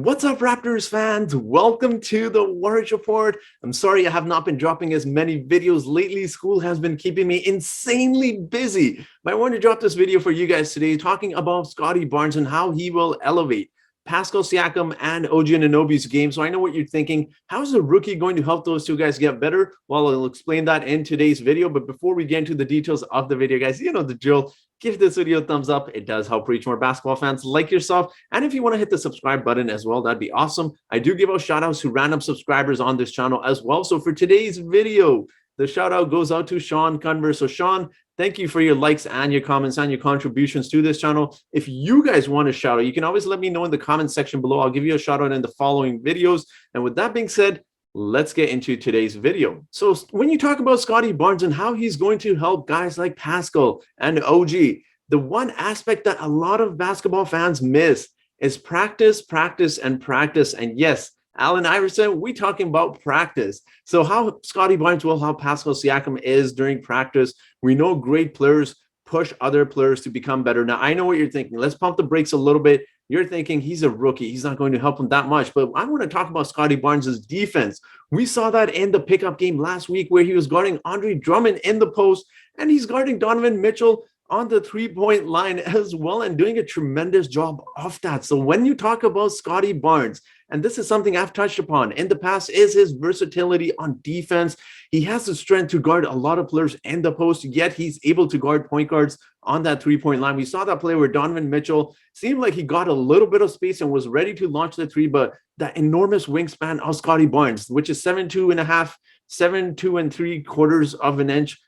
What's up, Raptors fans? Welcome to the Warriors Report. I'm sorry I have not been dropping as many videos lately. School has been keeping me insanely busy. But I wanted to drop this video for you guys today talking about Scottie Barnes and how he will elevate Pascal Siakam and OG Anunoby's game. So I know what you're thinking. How is a rookie going to help those two guys get better? Well, I'll explain that in today's video. But before we get into the details of the video, guys, you know the drill. Give this video a thumbs up. It does help reach more basketball fans like yourself. And if you want to hit the subscribe button as well, that'd be awesome. I do give out shout outs to random subscribers on this channel as well. So for today's video, the shout out goes out to Sean Converse. So Sean, thank you for your likes and your comments and your contributions to this channel. If you guys want a shout out, you can always let me know in the comment section below. I'll give you a shout out in the following videos. And with that being said, let's get into today's video. So when you talk about Scottie Barnes and how he's going to help guys like Pascal and OG, the one aspect that a lot of basketball fans miss is practice, practice, and practice. And yes, Allen Iverson, we talking about practice. So how Scottie Barnes will help Pascal Siakam is during practice. We know great players push other players to become better. Now, I know what you're thinking. Let's pump the brakes a little bit. You're thinking he's a rookie. He's not going to help him that much. But I want to talk about Scottie Barnes' defense. We saw that in the pickup game last week where he was guarding Andre Drummond in the post, and he's guarding Donovan Mitchell on the three-point line as well and doing a tremendous job of that. So when you talk about Scottie Barnes, and this is something I've touched upon in the past, is his versatility on defense. He has the strength to guard a lot of players in the post, yet he's able to guard point guards on that three-point line. We saw that play where Donovan Mitchell seemed like he got a little bit of space and was ready to launch the three, but that enormous wingspan of Scottie Barnes, which is 7'2" and a half, 7'2" and 3/4 of an inch.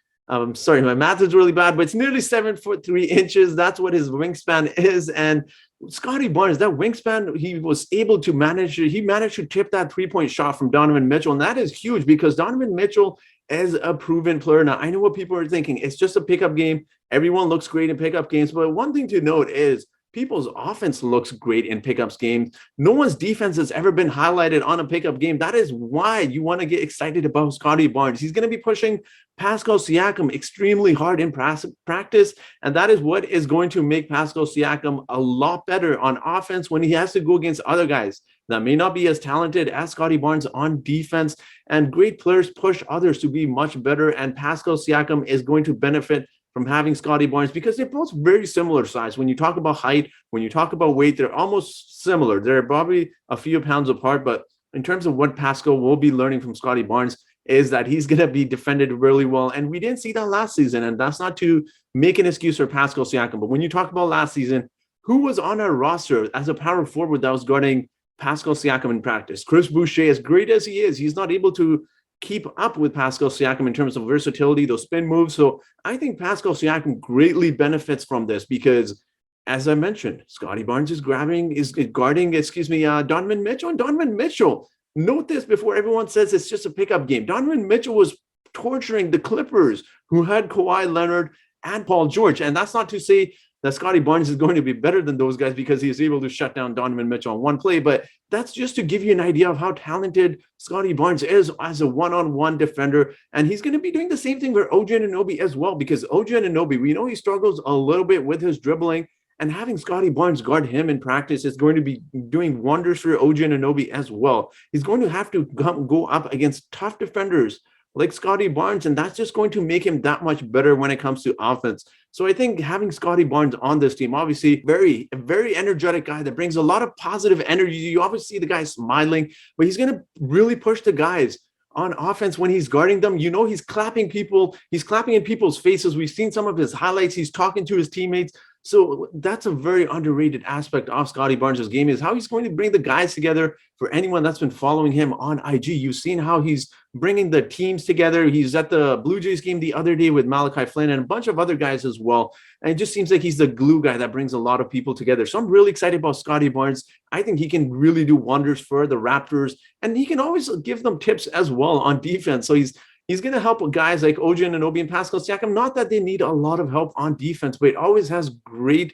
Sorry, my math is really bad, but it's nearly 7'3". That's what his wingspan is. And Scottie Barnes, that wingspan, he was able to manage to tip that three-point shot from Donovan Mitchell. And that is huge because Donovan Mitchell is a proven player. Now, I know what people are thinking. It's just a pickup game. Everyone looks great in pickup games. But one thing to note is people's offense looks great in pickups games. No one's defense has ever been highlighted on a pickup game. That is why you want to get excited about Scottie Barnes. He's going to be pushing Pascal Siakam extremely hard in practice, and that is what is going to make Pascal Siakam a lot better on offense when he has to go against other guys that may not be as talented as Scottie Barnes on defense. And great players push others to be much better, and Pascal Siakam is going to benefit from having Scottie Barnes because they're both very similar size. When you talk about height, when you talk about weight, they're almost similar. They're probably a few pounds apart, but in terms of what Pascal will be learning from Scottie Barnes is that he's going to be defended really well. And we didn't see that last season, and that's not to make an excuse for Pascal Siakam. But when you talk about last season, who was on our roster as a power forward that was guarding Pascal Siakam in practice? Chris Boucher, as great as he is, he's not able to keep up with Pascal Siakam in terms of versatility, those spin moves. So I think Pascal Siakam greatly benefits from this because, as I mentioned, Scottie Barnes is guarding, Donovan Mitchell. And Donovan Mitchell, note this before everyone says it's just a pickup game. Donovan Mitchell was torturing the Clippers, who had Kawhi Leonard and Paul George. And that's not to say that Scottie Barnes is going to be better than those guys because he is able to shut down Donovan Mitchell on one play. But that's just to give you an idea of how talented Scottie Barnes is as a one-on-one defender. And he's going to be doing the same thing for OG Anunoby as well, because OG Anunoby, we know he struggles a little bit with his dribbling, and having Scottie Barnes guard him in practice is going to be doing wonders for OG Anunoby as well. He's going to have to go up against tough defenders like Scottie Barnes, and that's just going to make him that much better when it comes to offense. So I think having Scottie Barnes on this team, obviously a very energetic guy that brings a lot of positive energy. You obviously see the guy smiling, but he's going to really push the guys on offense when he's guarding them. You know, he's clapping in people's faces. We've seen some of his highlights. He's talking to his teammates. So that's a very underrated aspect of Scottie Barnes' game, is how he's going to bring the guys together. For anyone that's been following him on IG, you've seen how he's bringing the teams together. He's at the Blue Jays game the other day with Malachi Flynn and a bunch of other guys as well. And it just seems like he's the glue guy that brings a lot of people together. So I'm really excited about Scottie Barnes. I think he can really do wonders for the Raptors, and he can always give them tips as well on defense. So he's going to help guys like OG Anunoby and Pascal Siakam. Not that they need a lot of help on defense, but it always has great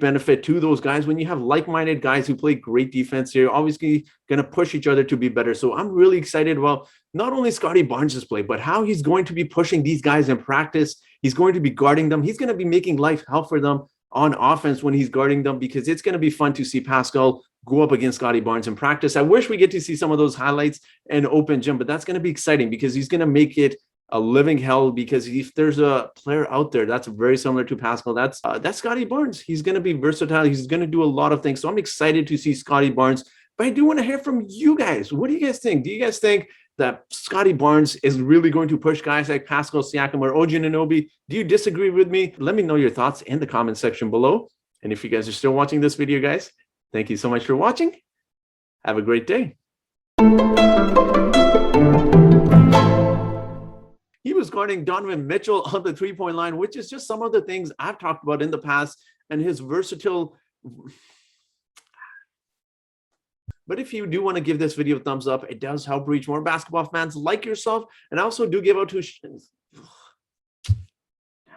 benefit to those guys. When you have like-minded guys who play great defense, you're obviously going to push each other to be better. So I'm really excited about not only Scottie Barnes' play, but how he's going to be pushing these guys in practice. He's going to be guarding them. He's going to be making life hell for them on offense when he's guarding them, because it's going to be fun to see Pascal go up against Scottie Barnes in practice. I wish we get to see some of those highlights in open gym, but that's going to be exciting because he's going to make it a living hell, because if there's a player out there that's very similar to Pascal, that's Scottie Barnes. He's going to be versatile. He's going to do a lot of things. So I'm excited to see Scottie Barnes, but I do want to hear from you guys. What do you guys think? Do you guys think that Scottie Barnes is really going to push guys like Pascal, Siakam, or Og Anunoby? Do you disagree with me? Let me know your thoughts in the comment section below. And if you guys are still watching this video, guys, thank you so much for watching. Have a great day. He was guarding Donovan Mitchell on the three-point line, which is just some of the things I've talked about in the past, and his versatile. But if you do want to give this video a thumbs up, it does help reach more basketball fans like yourself. And I also do give out